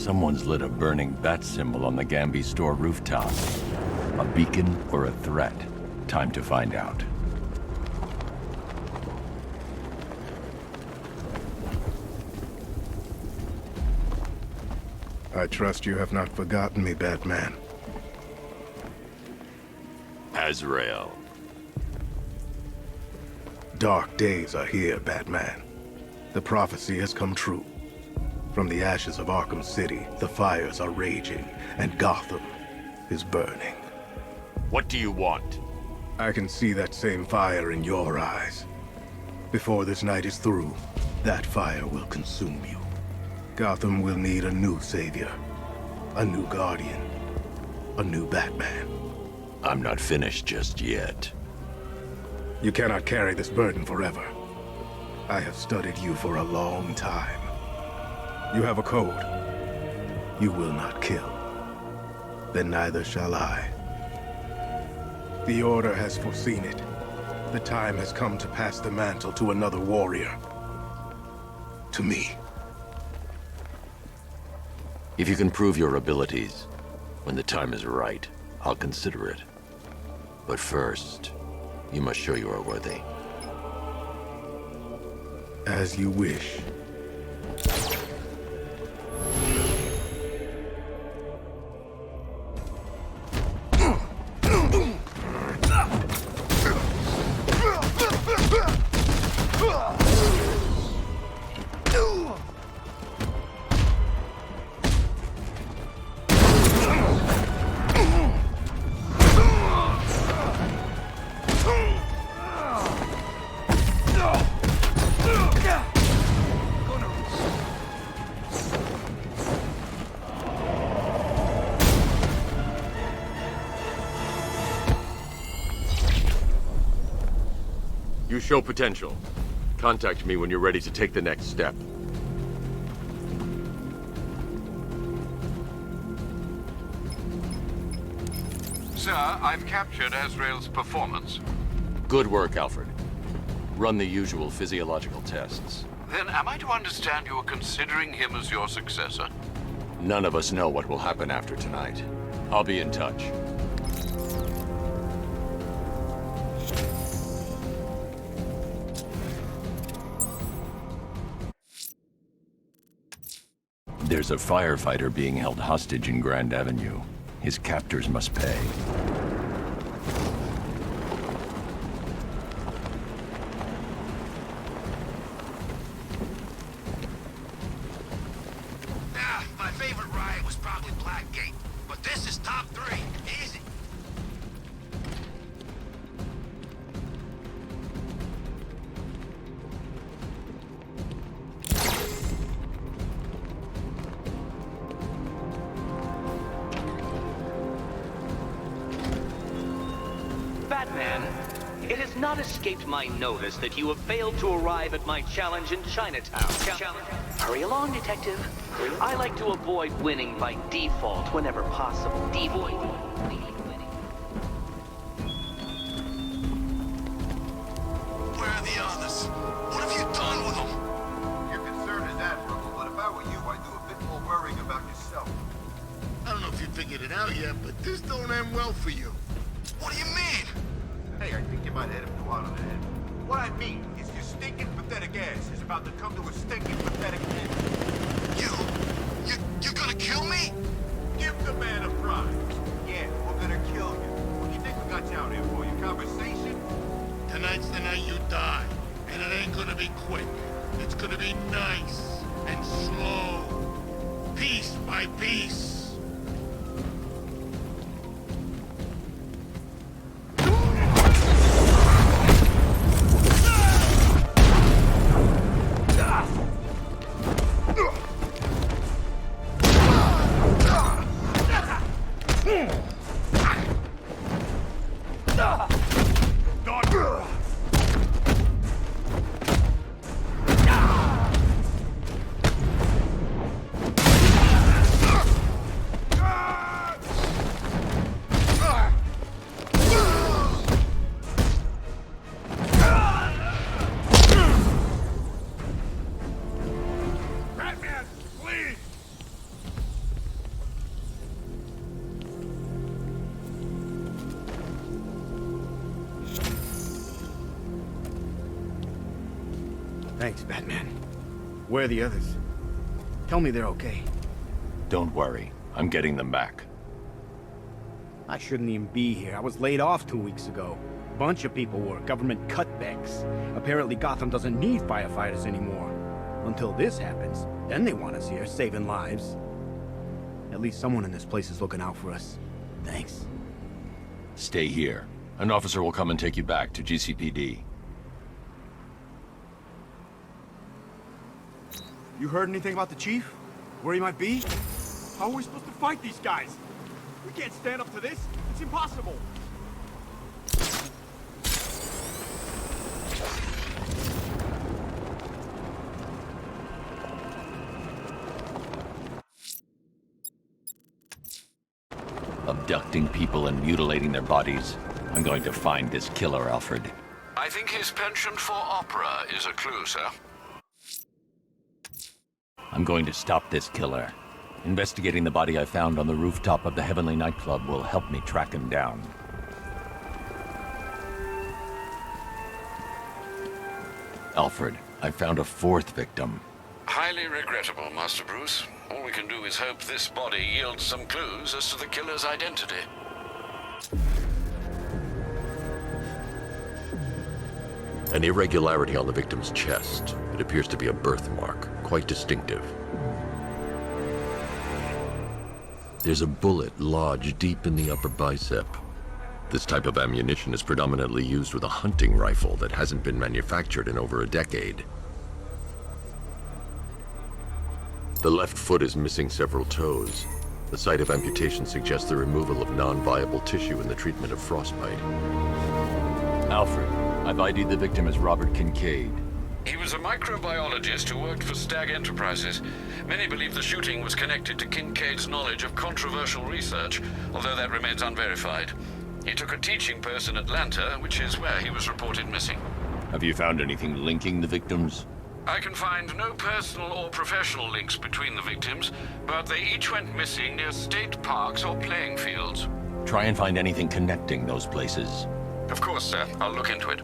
Someone's lit a burning bat symbol on the Gambi store rooftop. A beacon or a threat? Time to find out. I trust you have not forgotten me, Batman. Azrael. Dark days are here, Batman. The prophecy has come true. From the ashes of Arkham City, the fires are raging, and Gotham is burning. What do you want? I can see that same fire in your eyes. Before this night is through, that fire will consume you. Gotham will need a new savior, a new guardian, a new Batman. I'm not finished just yet. You cannot carry this burden forever. I have studied you for a long time. You have a code. You will not kill. Then neither shall I. The Order has foreseen it. The time has come to pass the mantle to another warrior. To me. If you can prove your abilities, when the time is right, I'll consider it. But first, you must show you are worthy. As you wish. You show potential. Contact me when you're ready to take the next step. Sir, I've captured Azrael's performance. Good work, Alfred. Run the usual physiological tests. Then am I to understand you are considering him as your successor? None of us know what will happen after tonight. I'll be in touch. There's a firefighter being held hostage in Grand Avenue. His captors must pay. My favorite ride was probably Blackgate, but this is top 3. Easy. Batman, it has not escaped my notice that you have failed to arrive at my challenge in Chinatown. Hurry along, Detective. I like to avoid winning by default whenever possible. Where are the others? What have you done with them? Your concern is admirable, but if I were you, I'd do a bit more worrying about yourself. I don't know if you figured it out yet, but this don't end well for you. What do you mean? Hey, I think you might hit him too hard on the head. What I mean is your stinking pathetic ass is about to come to a stinking pathetic end. You're gonna kill me? Give the man a prize. Yeah, we're gonna kill you. What do you think we got you out here for? Your conversation? Tonight's the night you die, and it ain't gonna be quick. It's gonna be nice and slow. Piece by piece. Thanks, Batman. Where are the others? Tell me they're okay. Don't worry. I'm getting them back. I shouldn't even be here. I was laid off 2 weeks ago. Bunch of people were. Government cutbacks. Apparently Gotham doesn't need firefighters anymore. Until this happens, then they want us here, saving lives. At least someone in this place is looking out for us. Thanks. Stay here. An officer will come and take you back to GCPD. You heard anything about the chief? Where he might be? How are we supposed to fight these guys? We can't stand up to this. It's impossible. Abducting people and mutilating their bodies. I'm going to find this killer, Alfred. I think his penchant for opera is a clue, sir. I'm going to stop this killer. Investigating the body I found on the rooftop of the Heavenly nightclub will help me track him down. Alfred, I found a fourth victim. Highly regrettable, Master Bruce. All we can do is hope this body yields some clues as to the killer's identity. An irregularity on the victim's chest. It appears to be a birthmark, quite distinctive. There's a bullet lodged deep in the upper bicep. This type of ammunition is predominantly used with a hunting rifle that hasn't been manufactured in over a decade. The left foot is missing several toes. The site of amputation suggests the removal of non-viable tissue in the treatment of frostbite. Alfred, I've ID'd the victim as Robert Kincaid. He was a microbiologist who worked for Stag Enterprises. Many believe the shooting was connected to Kincaid's knowledge of controversial research, although that remains unverified. He took a teaching post in Atlanta, which is where he was reported missing. Have you found anything linking the victims? I can find no personal or professional links between the victims, but they each went missing near state parks or playing fields. Try and find anything connecting those places. Of course, sir. I'll look into it.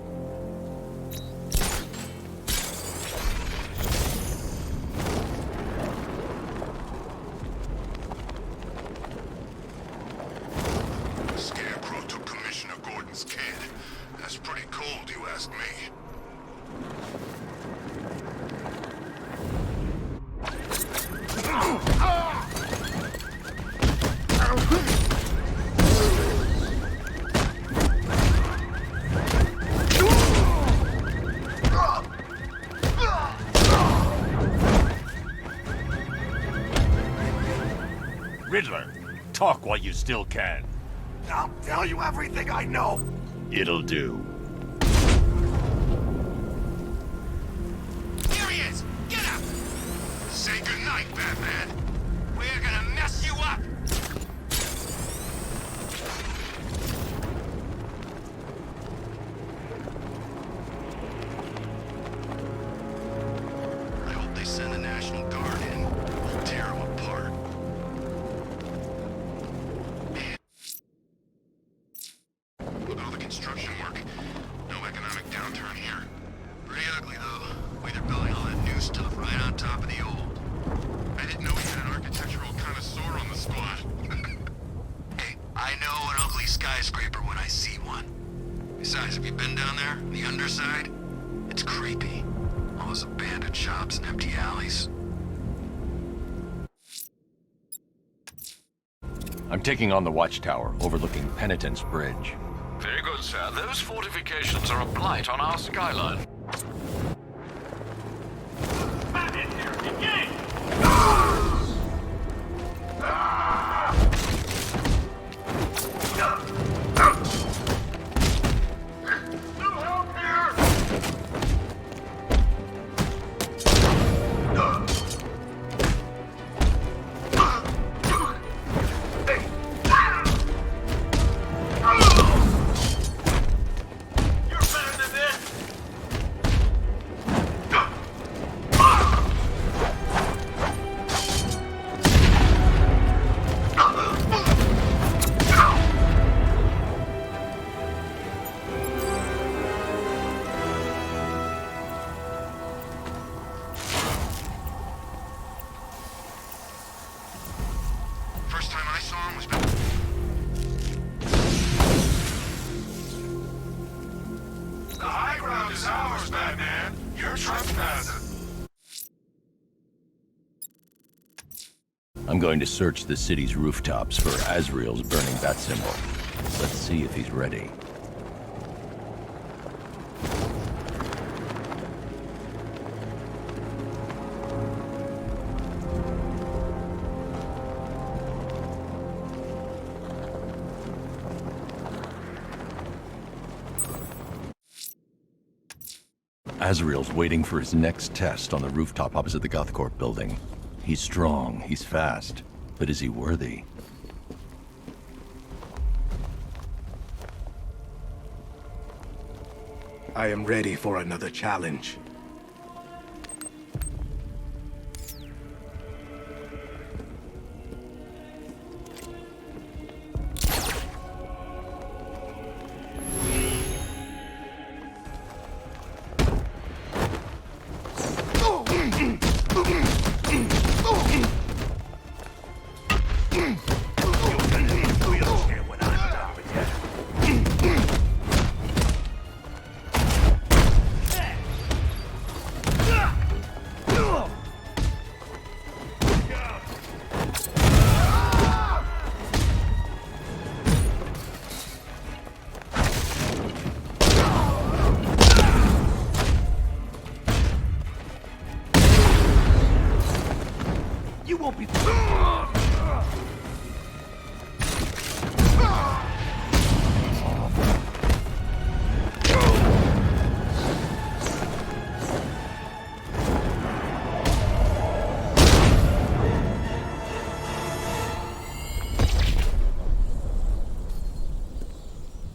Scarecrow took Commissioner Gordon's kid. That's pretty cold, you ask me. Riddler, talk while you still can. I'll tell you everything I know. It'll do. Here he is! Get up! Say goodnight, Batman. We're gonna mess you up! I hope they send the National Guard in. We'll tear them apart. Look at all the construction work. No economic downturn here. Pretty ugly, though. Way they're building all that new stuff right on top of the old. I didn't know we had an architectural connoisseur on the squad. Hey, I know an ugly skyscraper when I see one. Besides, have you been down there? The underside? It's creepy. All those abandoned shops and empty alleys. I'm taking on the Watchtower, overlooking Penitence Bridge. Very good, sir. Those fortifications are a blight on our skyline. ground is ours, Batman. You're trespassing. I'm going to search the city's rooftops for Azrael's burning bat symbol. Let's see if he's ready. Azrael's waiting for his next test on the rooftop opposite the Gothcorp building. He's strong, he's fast, but is he worthy? I am ready for another challenge.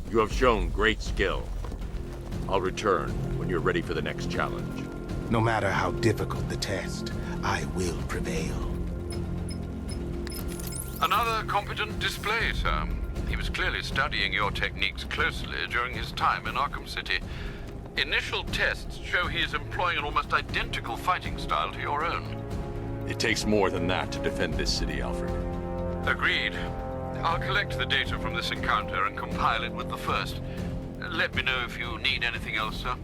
You have shown great skill. I'll return when you're ready for the next challenge. No matter how difficult the test, I will prevail. Another competent display, sir. He was clearly studying your techniques closely during his time in Arkham City. Initial tests show he is employing an almost identical fighting style to your own. It takes more than that to defend this city, Alfred. Agreed. I'll collect the data from this encounter and compile it with the first. Let me know if you need anything else, sir.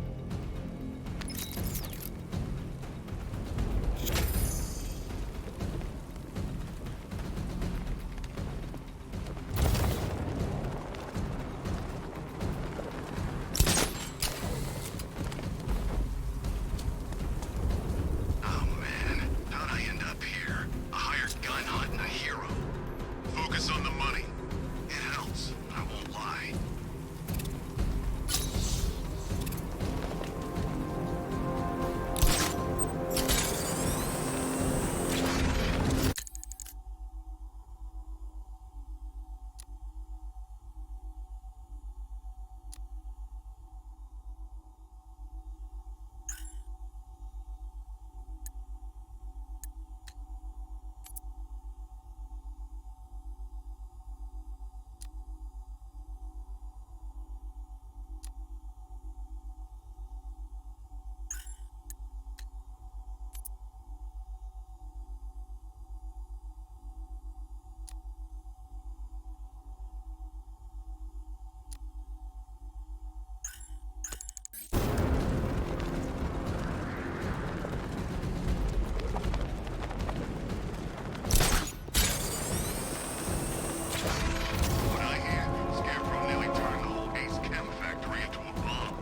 Oh man, how'd I end up here? A hired gun hunt and a hero. Focus on the money. It helps, I won't lie. What I hear, Scarecrow nearly turned the whole Ace Chem factory into a bomb.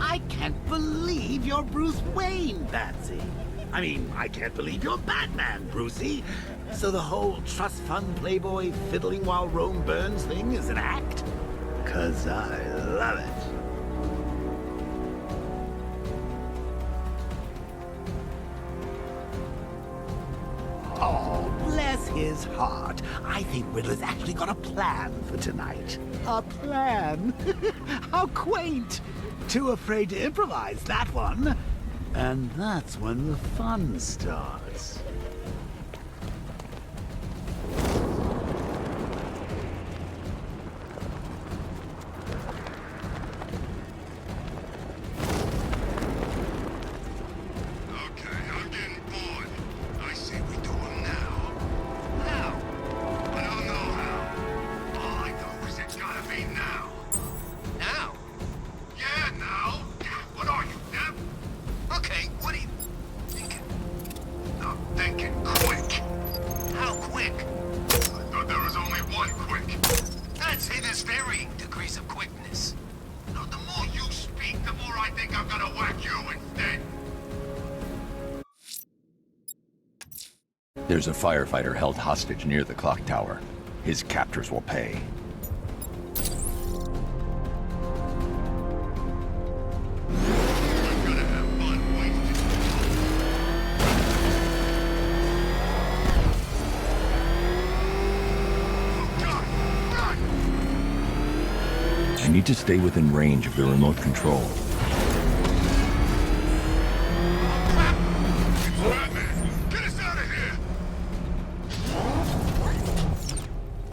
I can't believe you're Bruce Wayne, Patsy. I mean, I can't believe you're Batman, Brucey. So the whole trust fund playboy fiddling while Rome burns thing is an act? 'Cause I love it. Oh, bless his heart. I think Riddler's actually got a plan for tonight. A plan? How quaint. Too afraid to improvise, that one. And that's when the fun starts. There's a firefighter held hostage near the clock tower. His captors will pay. I'm gonna have fun wasting. Oh God! Run! I need to stay within range of the remote control. It's Batman! Get us out of here!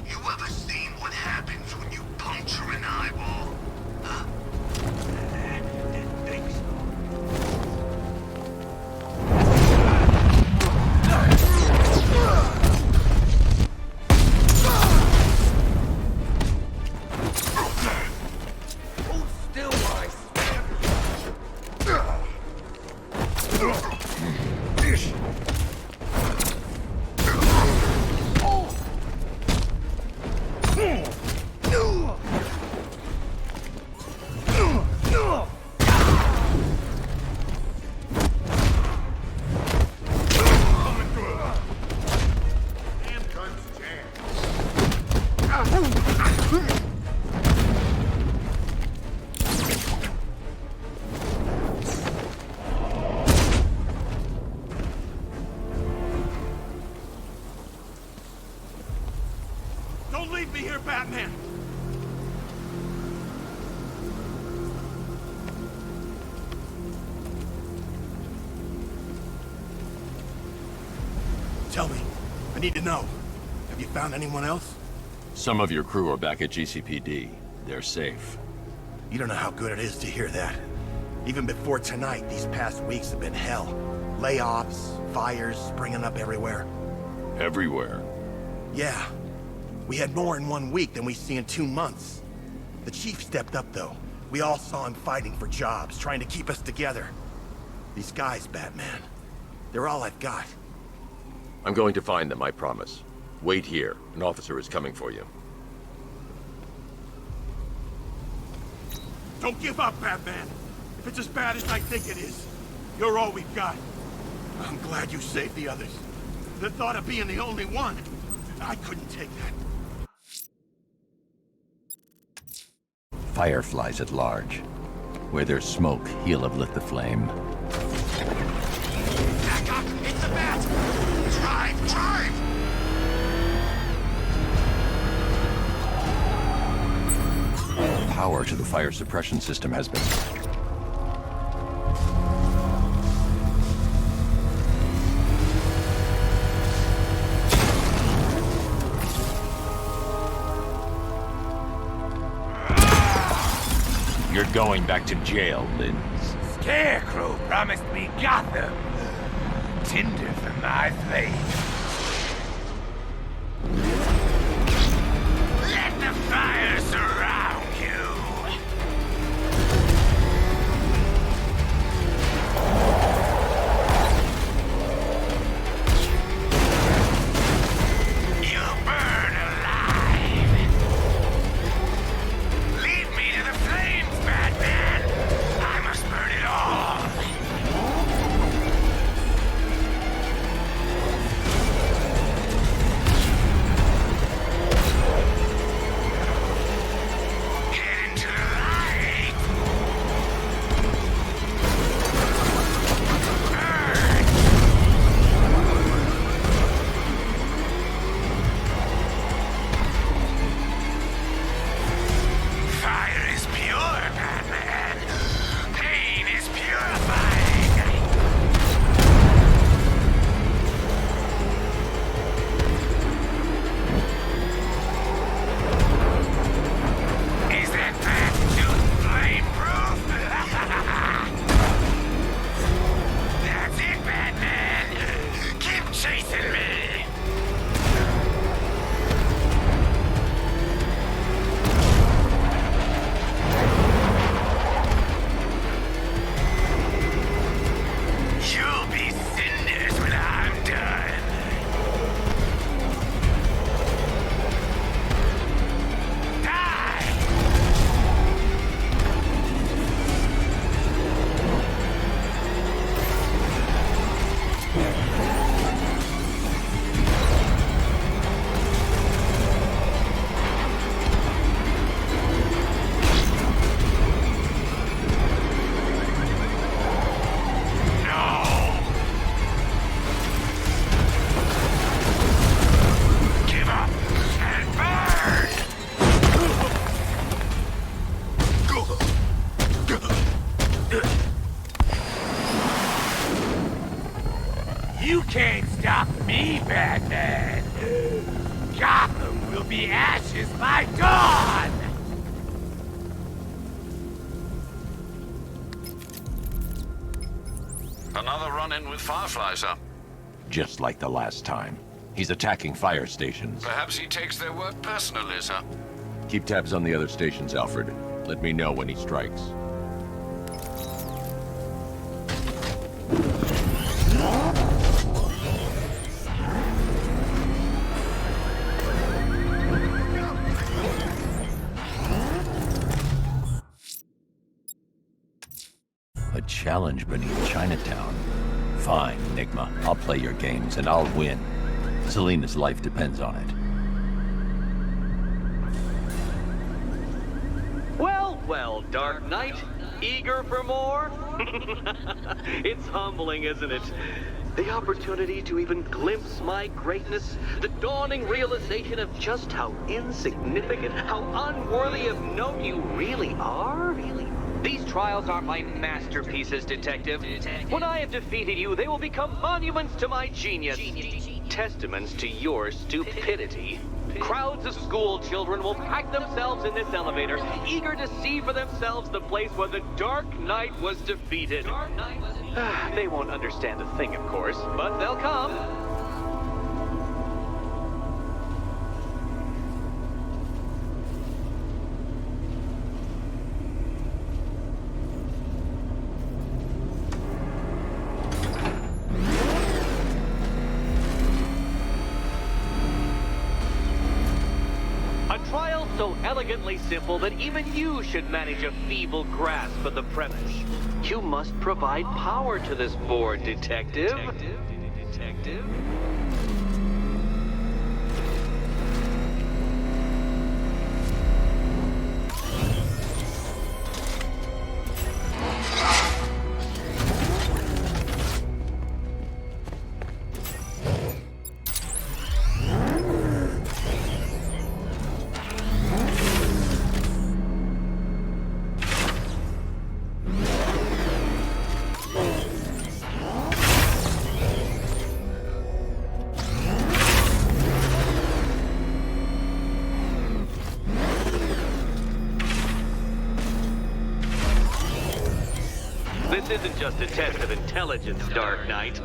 You ever seen what happens when you puncture an eyeball? Didn't think so. Hold still, my damn gun's jammed. Don't leave me here, Batman! Tell me. I need to know. Have you found anyone else? Some of your crew are back at GCPD. They're safe. You don't know how good it is to hear that. Even before tonight, these past weeks have been hell. Layoffs, fires springing up everywhere. Everywhere. Yeah. We had more in 1 week than we see in 2 months. The chief stepped up, though. We all saw him fighting for jobs, trying to keep us together. These guys, Batman, they're all I've got. I'm going to find them, I promise. Wait here. An officer is coming for you. Don't give up, Batman. If it's as bad as I think it is, you're all we've got. I'm glad you saved the others. The thought of being the only one, I couldn't take that. Fireflies at large. Where there's smoke, he'll have lit the flame. Back up! It's the bat! Drive! Drive! Power to the fire suppression system has been... You're going back to jail, Lynn. Scarecrow promised me Gotham. Tinder for my flame. Let the fire surround you. You'll burn alive. Lead me to the flames, Batman. I must burn it all. can't stop me, Batman. Gotham will be ashes by dawn! Another run-in with Firefly, sir. Just like the last time. He's attacking fire stations. Perhaps he takes their work personally, sir. Keep tabs on the other stations, Alfred. Let me know when he strikes. A challenge beneath Chinatown. Fine, Enigma. I'll play your games, and I'll win. Selena's life depends on it. Well, Dark Knight, eager for more? It's humbling, isn't it? The opportunity to even glimpse my greatness, the dawning realization of just how insignificant, how unworthy of note you really are. These trials are my masterpieces, Detective. When I have defeated you, they will become monuments to my genius, testaments to your stupidity. Crowds of school children will pack themselves in this elevator, eager to see for themselves the place where the Dark Knight was defeated. They won't understand a thing, of course, but they'll come. So elegantly simple that even you should manage a feeble grasp of the premise. You must provide power to this board, Detective. Detective? This isn't just a test of intelligence, Dark Knight.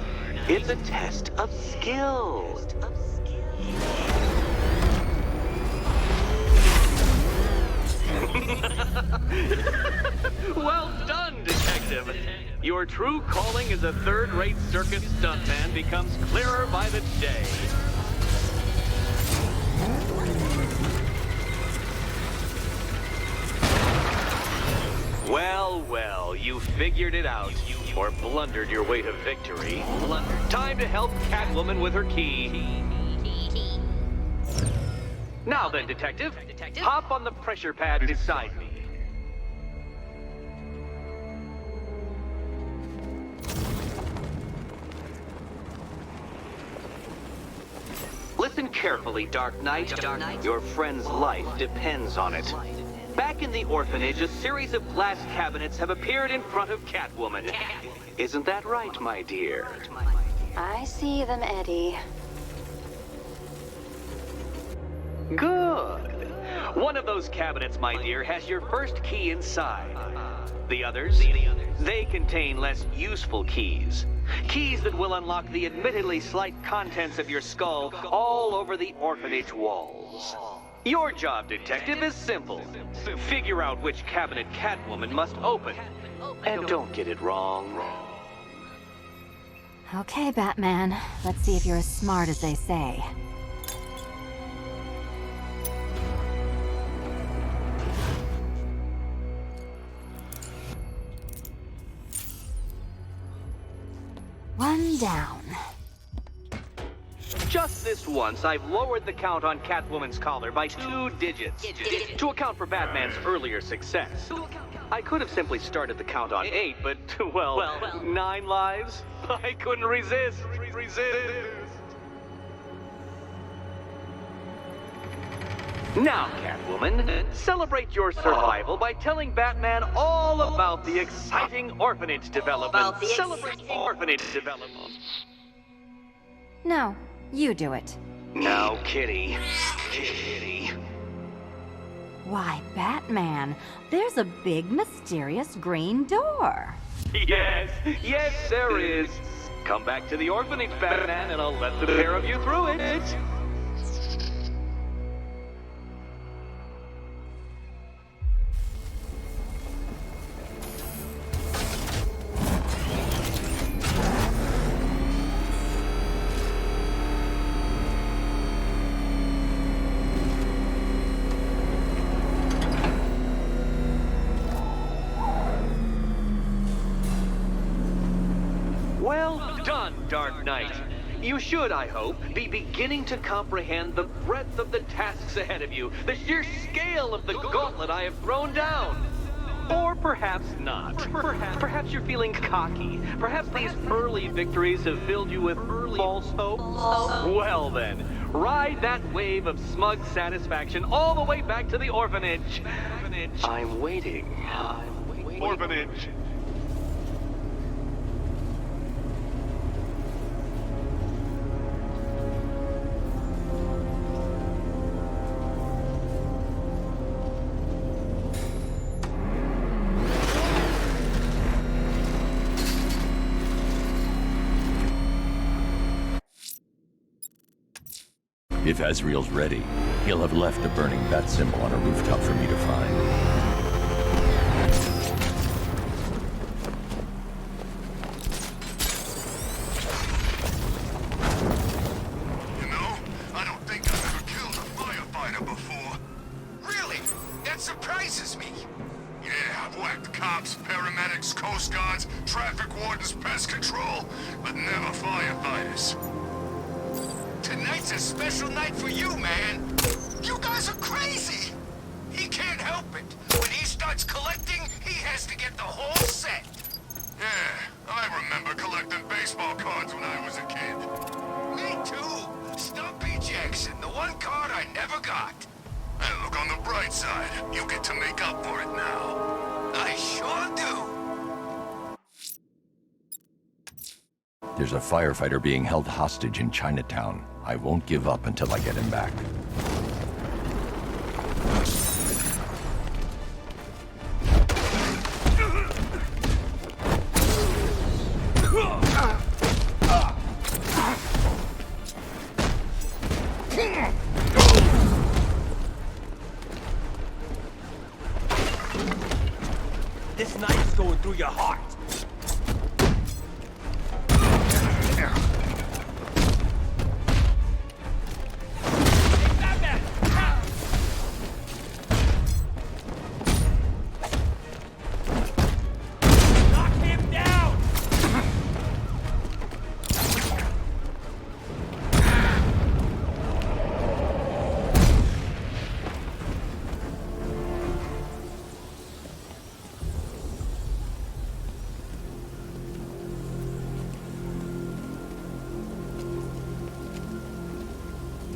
It's a test of skill. Well done, Detective. Your true calling as a third-rate circus stuntman becomes clearer by the day. Well, you figured it out. Or blundered your way to victory. Time to help Catwoman with her key. Now then, Detective, hop on the pressure pad beside me. Listen carefully, Dark Knight. Your friend's life depends on it. Back in the orphanage, a series of glass cabinets have appeared in front of Catwoman. Isn't that right, my dear? I see them, Eddie. Good. One of those cabinets, my dear, has your first key inside. The others, they contain less useful keys. Keys that will unlock the admittedly slight contents of your skull all over the orphanage walls. Your job, Detective, is simple. Figure out which cabinet Catwoman must open. And don't get it wrong. Okay, Batman. Let's see if you're as smart as they say. One down. Just this once, I've lowered the count on Catwoman's collar by 2 digits to account for Batman's earlier success. I could have simply started the count on 8, but, well, 9 lives? I couldn't resist. Now, Catwoman, celebrate your survival by telling Batman all about the exciting orphanage development. Celebrate orphanage development. No, you do it. Now, Kitty. Kitty. Why, Batman, there's a big mysterious green door. Yes, there is. Come back to the orphanage, Batman, and I'll let the pair of you through it. Well done, Dark Knight. You should, I hope, be beginning to comprehend the breadth of the tasks ahead of you, the sheer scale of the gauntlet I have thrown down. Or perhaps not. Perhaps you're feeling cocky. Perhaps these early victories have filled you with false hope. Well then, ride that wave of smug satisfaction all the way back to the orphanage. I'm waiting. Orphanage. If Azrael's ready, he'll have left a burning bat symbol on a rooftop for me to find. You know, I don't think I've ever killed a firefighter before. Really? That surprises me. Yeah, I've whacked cops, paramedics, coast guards, traffic wardens, pest control, but never firefighters. Tonight's a special night for you, man. You guys are crazy. He can't help it. When he starts collecting, he has to get the whole set. Yeah, I remember collecting baseball cards when I was a kid. Me too. Stumpy Jackson, the one card I never got. And look on the bright side. You get to make up for it now. I sure do. There's a firefighter being held hostage in Chinatown. I won't give up until I get him back. This knife's going through your heart.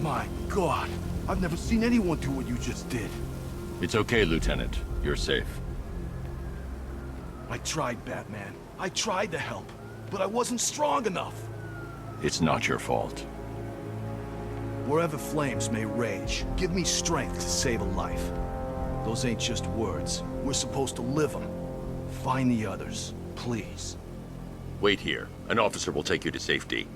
My God, I've never seen anyone do what you just did. It's okay, Lieutenant. You're safe. I tried, Batman. I tried to help, but I wasn't strong enough. It's not your fault. Wherever flames may rage, give me strength to save a life. Those ain't just words. We're supposed to live them. Find the others, please. Wait here. An officer will take you to safety.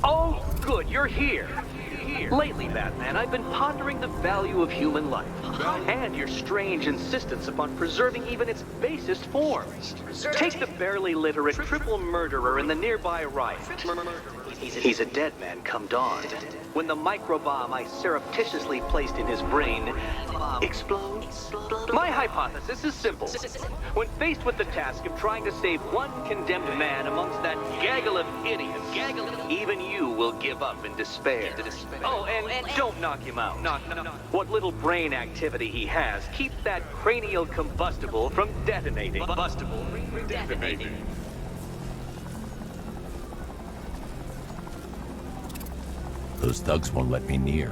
Oh, good, you're here. Lately, Batman, I've been pondering the value of human life, and your strange insistence upon preserving even its basest forms. Take the barely literate triple murderer in the nearby riot. He's a dead man come dawn. When the microbomb I surreptitiously placed in his brain explodes? My hypothesis is simple. When faced with the task of trying to save one condemned man amongst that gaggle of idiots, even you will give up in despair. Oh, and don't knock him out. What little brain activity he has, keep that cranial combustible from detonating. Those thugs won't let me near.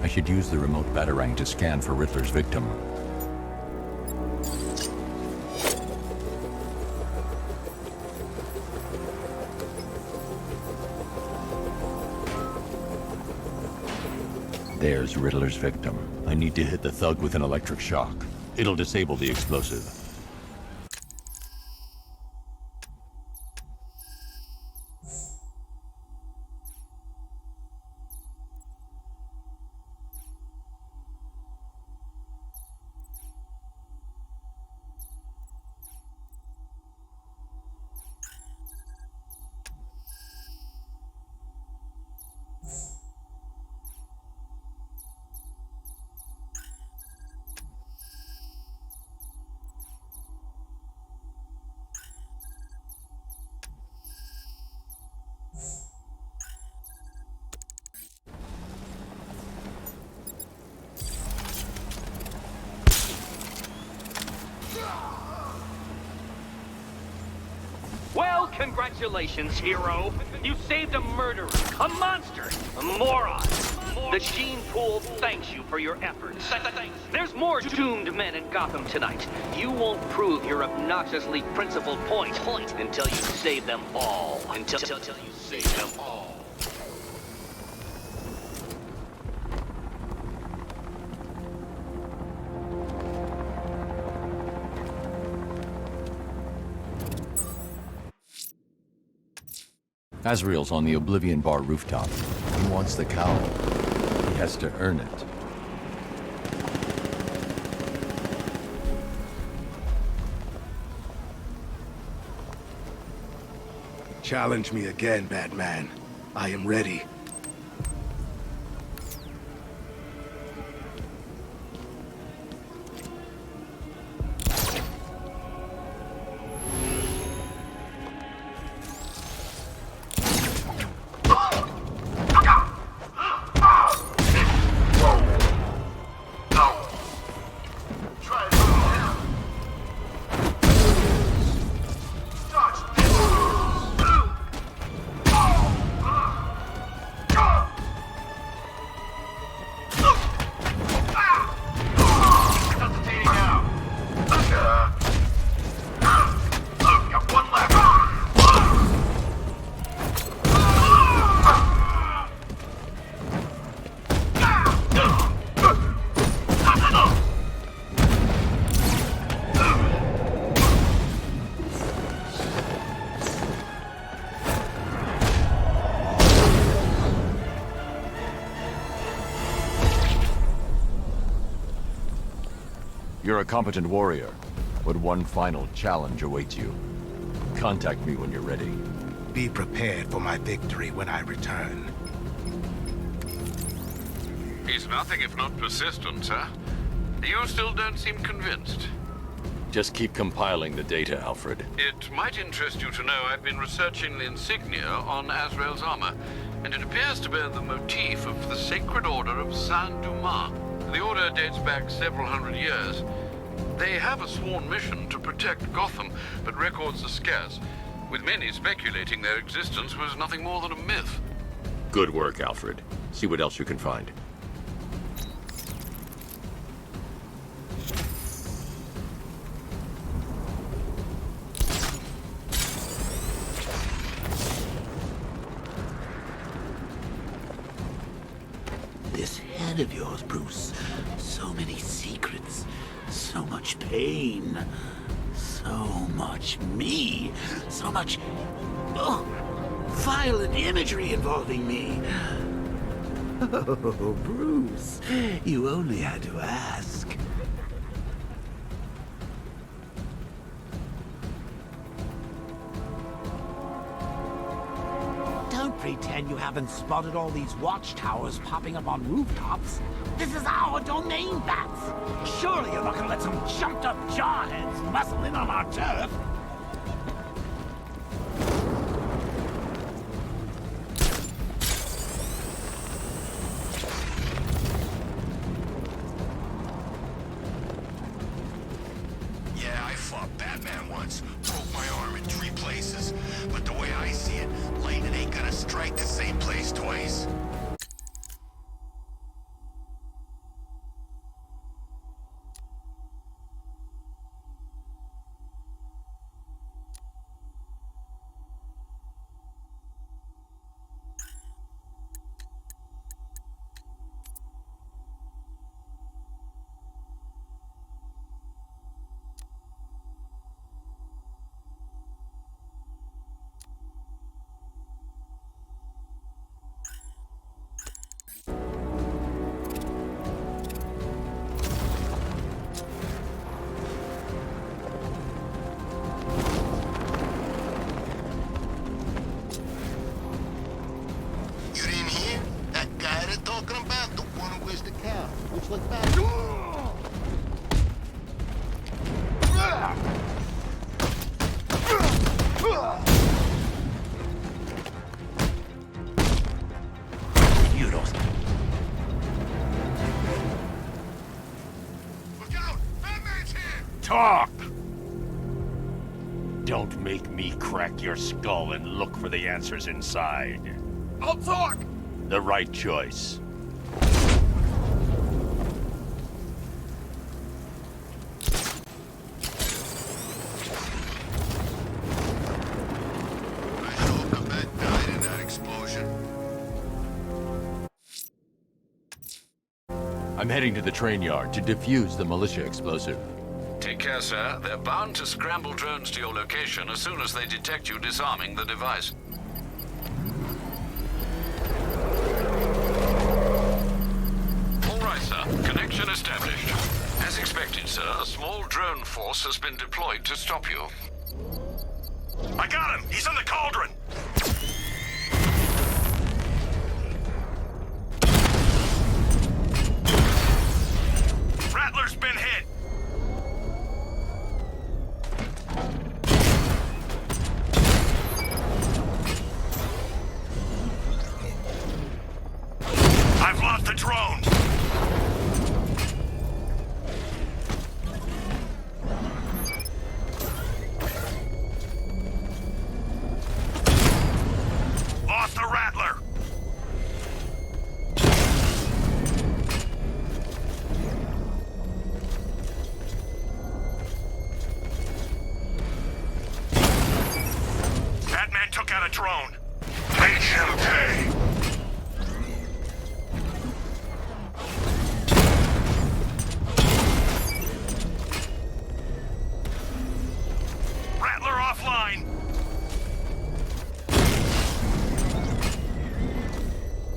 I should use the remote batarang to scan for Riddler's victim. There's Riddler's victim. I need to hit the thug with an electric shock. It'll disable the explosive. Well, congratulations, hero. You saved a murderer, a monster, a moron. The gene pool thanks you for your efforts. There's more doomed men in Gotham tonight. You won't prove your obnoxiously principled point until you save them all. Until you save them all. Azrael's on the Oblivion Bar rooftop. He wants the cowl. He has to earn it. Challenge me again, Batman. I am ready. You're a competent warrior, but one final challenge awaits you. Contact me when you're ready. Be prepared for my victory when I return. He's nothing if not persistent, sir. You still don't seem convinced. Just keep compiling the data, Alfred. It might interest you to know I've been researching the insignia on Azrael's armor, and it appears to bear the motif of the Sacred Order of Saint-Dumas. The order dates back several hundred years. They have a sworn mission to protect Gotham, but records are scarce, with many speculating their existence was nothing more than a myth. Good work, Alfred. See what else you can find. This head of yours, Bruce. So many secrets. So much pain. So much me. So much... violent imagery involving me. Oh, Bruce. You only had to ask. Don't pretend you haven't spotted all these watchtowers popping up on rooftops. This is our domain, Bats. Surely you're not gonna let some jumped-up jawheads muscle in on our turf. Yeah, I fought Batman once. Broke my arm in 3 places. But the way I see it, lightning ain't gonna strike the same place twice. You didn't hear? That guy they're talking about, the one who wears the cowl. Looks like Batman. You don't. Look out! Batman's here! Talk! Don't make me crack your skull and look for the answers inside. I'll talk! The right choice. I hope the Bat died in that explosion. I'm heading to the train yard to defuse the militia explosive. Take care, sir. They're bound to scramble drones to your location as soon as they detect you disarming the device. All right, sir. Connection established. As expected, sir, a small drone force has been deployed to stop you. I got him! He's in the Cauldron! Rattler's been hit! I've lost the drone! Lost the Rattler! Batman took out a drone. Make him pay! Rattler offline!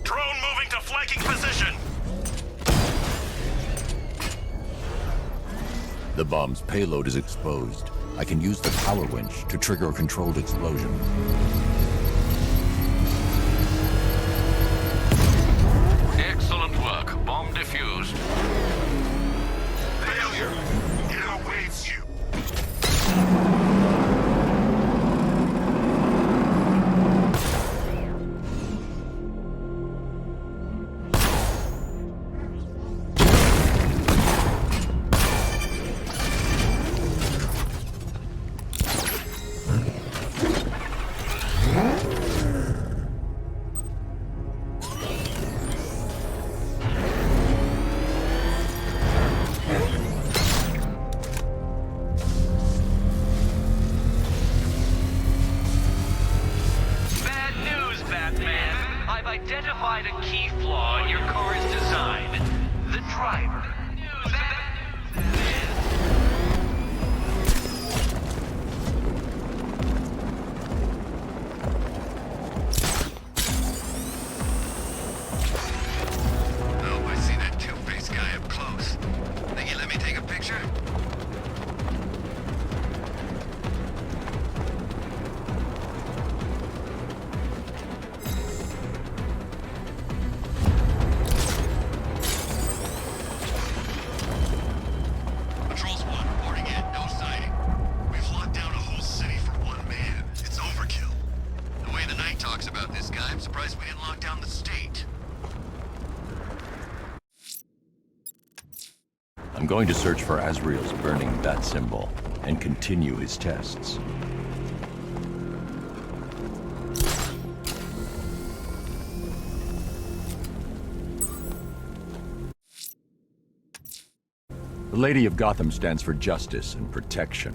Drone moving to flanking position! The bomb's payload is exposed. I can use the power winch to trigger a controlled explosion. Excellent work. Bomb defused. Failure! It awaits you! Bad news, Batman. I've identified a key flaw in your car's design. The driver. Oh, I see that two-faced guy up close. Think you let me take a picture? talks about this guy. I'm surprised we didn't lock down the state. I'm going to search for Azrael's burning bat symbol and continue his tests. The Lady of Gotham stands for justice and protection.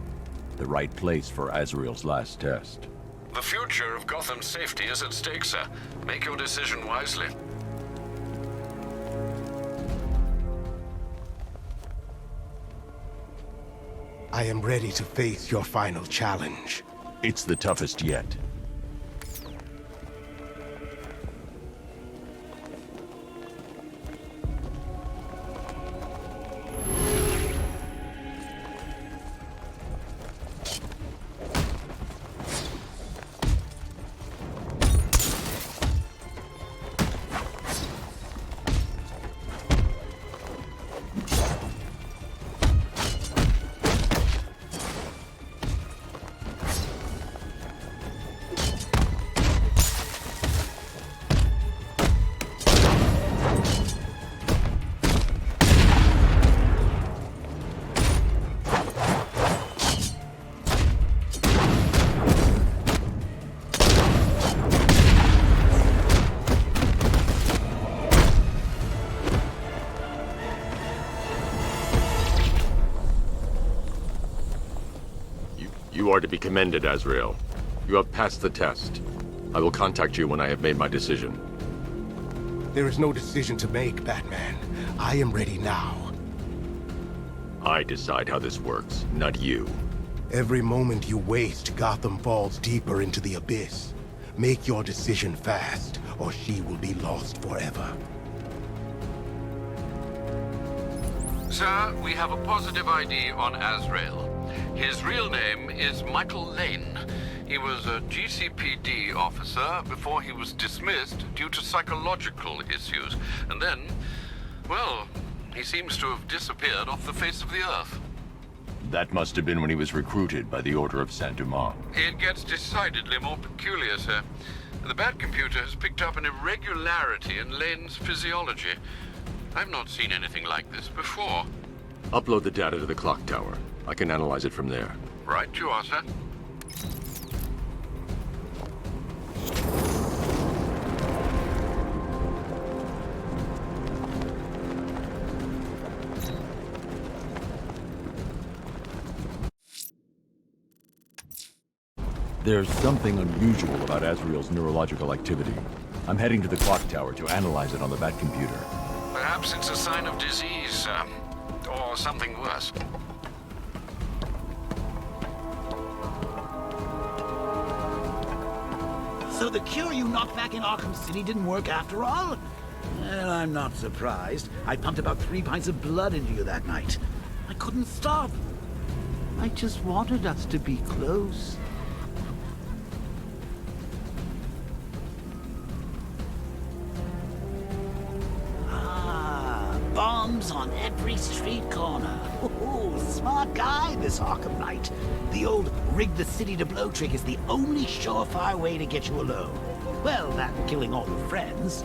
The right place for Azrael's last test. The future of Gotham's safety is at stake, sir. Make your decision wisely. I am ready to face your final challenge. It's the toughest yet. You are to be commended, Azrael. You have passed the test. I will contact you when I have made my decision. There is no decision to make, Batman. I am ready now. I decide how this works, not you. Every moment you waste, Gotham falls deeper into the abyss. Make your decision fast, or she will be lost forever. Sir, we have a positive ID on Azrael. His real name is Michael Lane. He was a GCPD officer before he was dismissed due to psychological issues. And then, well, he seems to have disappeared off the face of the earth. That must have been when he was recruited by the Order of Saint-Dumas. It gets decidedly more peculiar, sir. The Bat computer has picked up an irregularity in Lane's physiology. I've not seen anything like this before. Upload the data to the clock tower. I can analyze it from there. Right you are, sir. There's something unusual about Azrael's neurological activity. I'm heading to the clock tower to analyze it on the Bat computer. Perhaps it's a sign of disease, sir. Or something worse. So the cure you knocked back in Arkham City didn't work after all? Well, I'm not surprised. I pumped about 3 pints of blood into you that night. I couldn't stop. I just wanted us to be close. Bombs on every street corner. Ooh, smart guy, this Arkham Knight. The old rig the city to blow trick is the only surefire way to get you alone. Well, that and killing all your friends.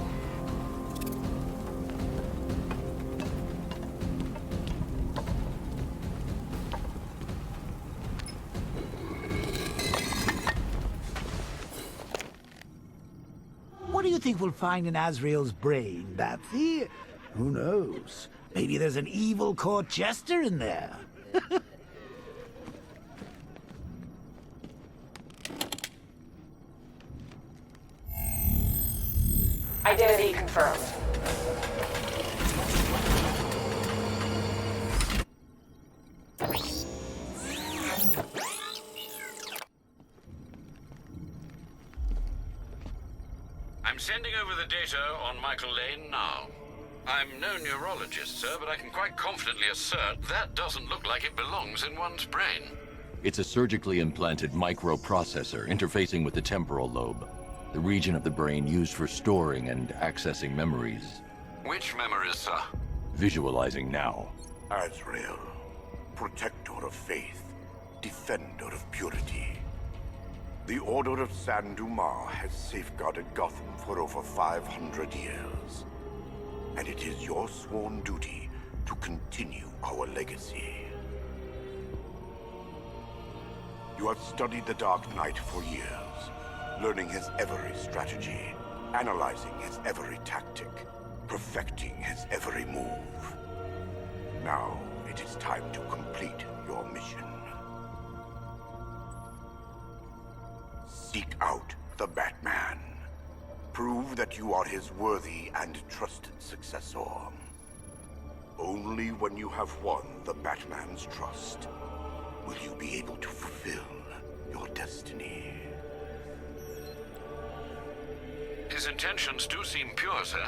What do you think we'll find in Azrael's brain, Batsy? Who knows? Maybe there's an evil court jester in there. Identity confirmed. I'm sending over the data on Michael Lane now. I'm no neurologist, sir, but I can quite confidently assert that doesn't look like it belongs in one's brain. It's a surgically implanted microprocessor interfacing with the temporal lobe, the region of the brain used for storing and accessing memories. Which memories, sir? Visualizing now. Azrael, protector of faith, defender of purity. The Order of San Dumas has safeguarded Gotham for over 500 years. And it is your sworn duty to continue our legacy. You have studied the Dark Knight for years, learning his every strategy, analyzing his every tactic, perfecting his every move. Now, it is time to complete your mission. Seek out the Batman. Prove that you are his worthy and trusted successor. Only when you have won the Batman's trust will you be able to fulfill your destiny. His intentions do seem pure, sir.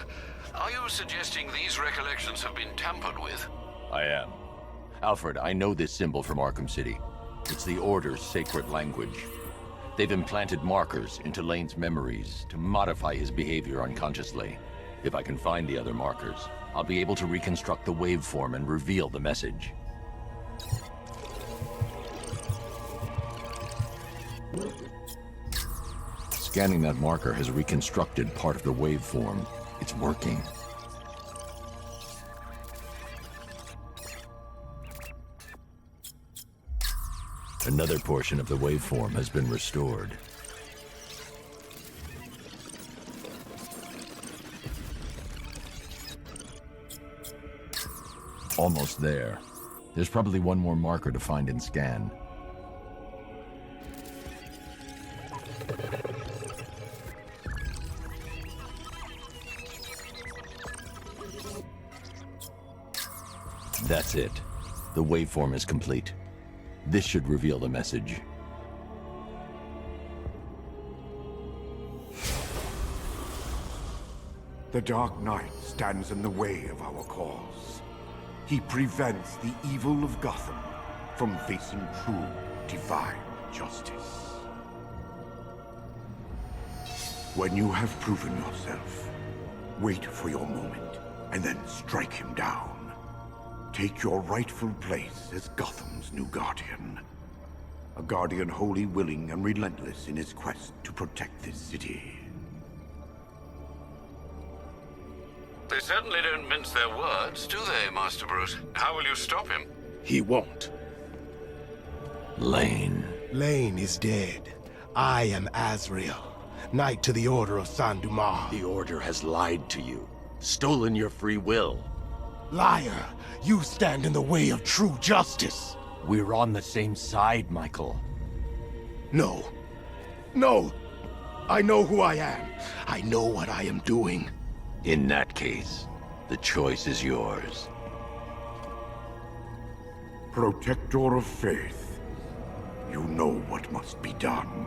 Are you suggesting these recollections have been tampered with? I am. Alfred, I know this symbol from Arkham City. It's the Order's sacred language. They've implanted markers into Lane's memories to modify his behavior unconsciously. If I can find the other markers, I'll be able to reconstruct the waveform and reveal the message. Scanning that marker has reconstructed part of the waveform. It's working. Another portion of the waveform has been restored. Almost there. There's probably one more marker to find and scan. That's it. The waveform is complete. This should reveal the message. The Dark Knight stands in the way of our cause. He prevents the evil of Gotham from facing true, divine justice. When you have proven yourself, wait for your moment, and then strike him down. Take your rightful place as Gotham's new guardian. A guardian wholly willing and relentless in his quest to protect this city. They certainly don't mince their words, do they, Master Bruce? How will you stop him? He won't. Lane. Lane is dead. I am Azrael, Knight to the Order of San Dumas. The Order has lied to you, stolen your free will. Liar! You stand in the way of true justice! We're on the same side, Michael. No. No! I know who I am. I know what I am doing. In that case, the choice is yours. Protector of faith, you know what must be done.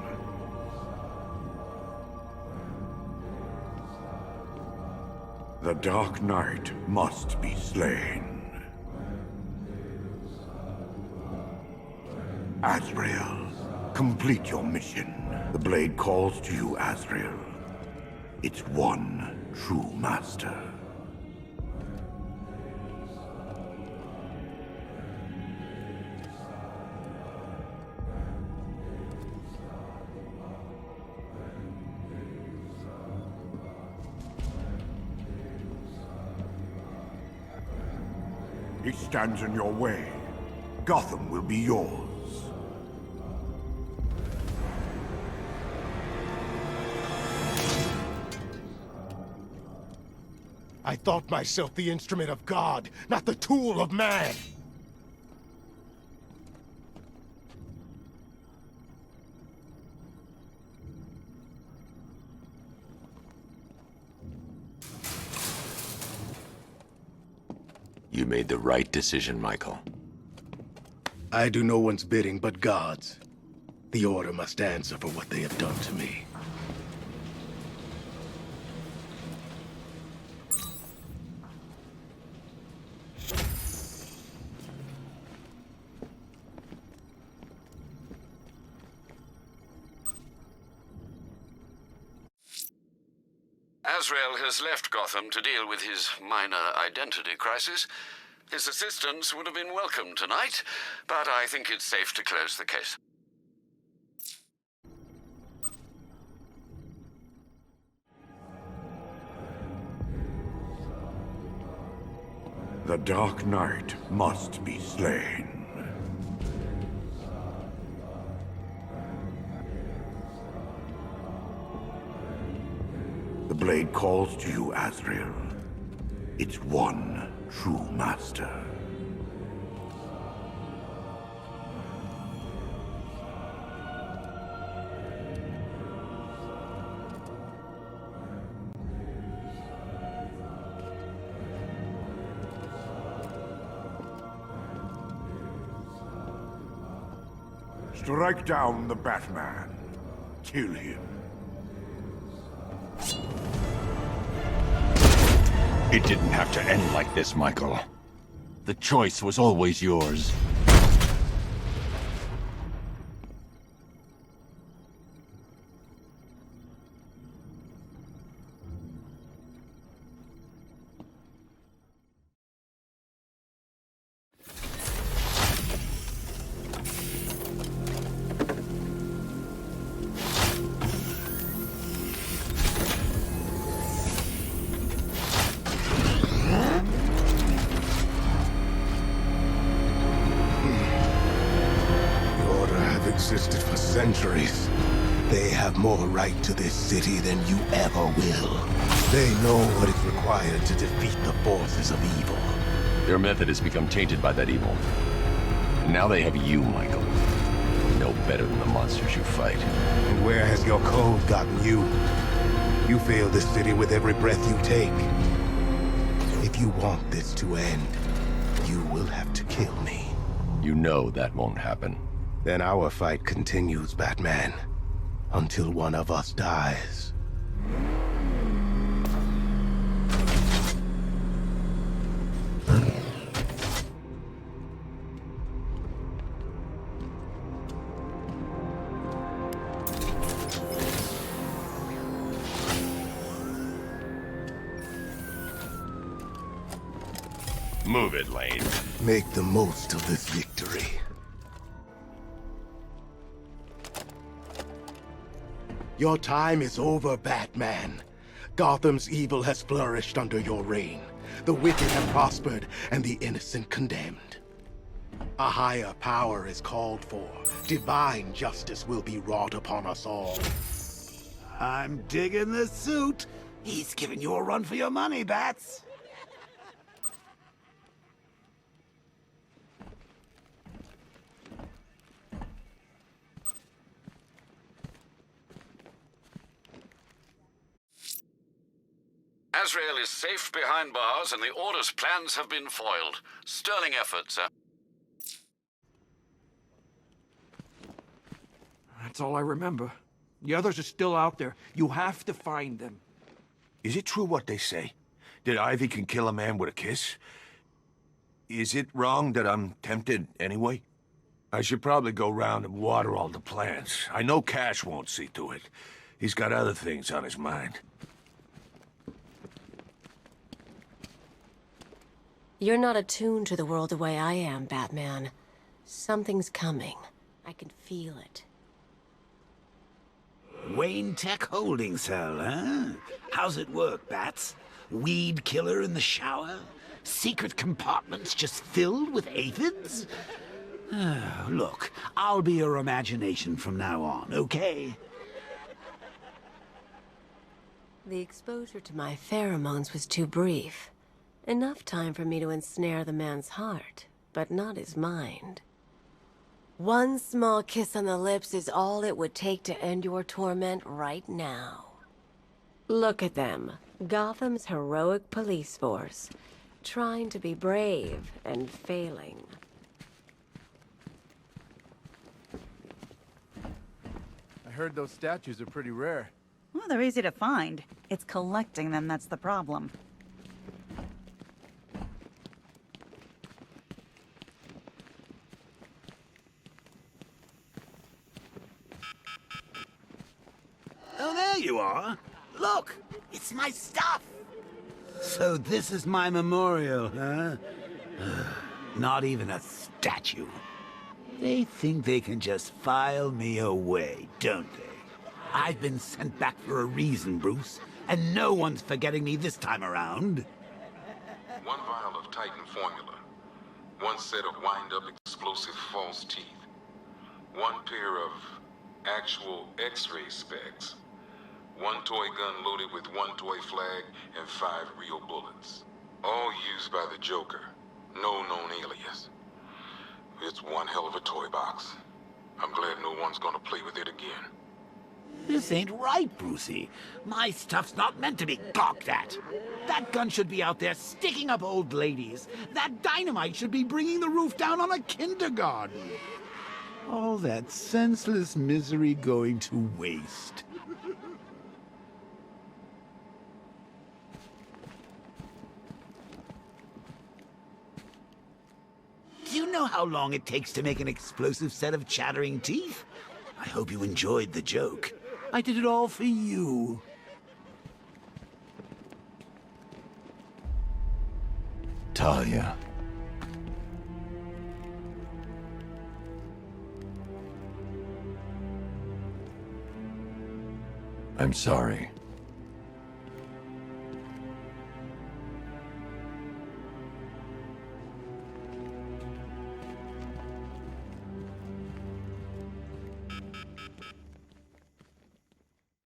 The Dark Knight must be slain. Azrael, complete your mission. The blade calls to you, Azrael. Its one true master. He stands in your way. Gotham will be yours. I thought myself the instrument of God, not the tool of man! You made the right decision, Michael. I do no one's bidding but God's. The Order must answer for what they have done to me. Azrael has left Gotham to deal with his minor identity crisis. His assistance would have been welcome tonight, but I think it's safe to close the case. The Dark Knight must be slain. The blade calls to you, Azrael. Its one true master. Strike down the Batman. Kill him. It didn't have to end like this, Michael. The choice was always yours. Existed for centuries. They have more right to this city than you ever will. They know what is required to defeat the forces of evil. Their method has become tainted by that evil. And now they have you, Michael. No better than the monsters you fight. And where has your code gotten you? You fail this city with every breath you take. If you want this to end, you will have to kill me. You know that won't happen. Then our fight continues, Batman. Until one of us dies. Move it, Lane. Make the most of this victory. Your time is over, Batman. Gotham's evil has flourished under your reign. The wicked have prospered, and the innocent condemned. A higher power is called for. Divine justice will be wrought upon us all. I'm digging the suit. He's giving you a run for your money, Bats. Azrael is safe behind bars, and the Order's plans have been foiled. Sterling effort, sir. That's all I remember. The others are still out there. You have to find them. Is it true what they say? That Ivy can kill a man with a kiss? Is it wrong that I'm tempted anyway? I should probably go round and water all the plants. I know Cash won't see to it. He's got other things on his mind. You're not attuned to the world the way I am, Batman. Something's coming. I can feel it. Wayne Tech holding cell, huh? How's it work, Bats? Weed killer in the shower? Secret compartments just filled with aphids? Look, I'll be your imagination from now on, okay? The exposure to my pheromones was too brief. Enough time for me to ensnare the man's heart, but not his mind. One small kiss on the lips is all it would take to end your torment right now. Look at them, Gotham's heroic police force, trying to be brave and failing. I heard those statues are pretty rare. Well, they're easy to find. It's collecting them that's the problem. Oh, there you are. Look, it's my stuff. So this is my memorial, huh? Not even a statue. They think they can just file me away, don't they? I've been sent back for a reason, Bruce, and no one's forgetting me this time around. One vial of Titan formula. 1 set of wind-up explosive false teeth. 1 pair of actual X-ray specs. 1 toy gun loaded with 1 toy flag and 5 real bullets. All used by the Joker. No known alias. It's one hell of a toy box. I'm glad no one's gonna play with it again. This ain't right, Brucey. My stuff's not meant to be gawked at. That gun should be out there sticking up old ladies. That dynamite should be bringing the roof down on a kindergarten. All that senseless misery going to waste. Do you know how long it takes to make an explosive set of chattering teeth? I hope you enjoyed the joke. I did it all for you. Talia. I'm sorry.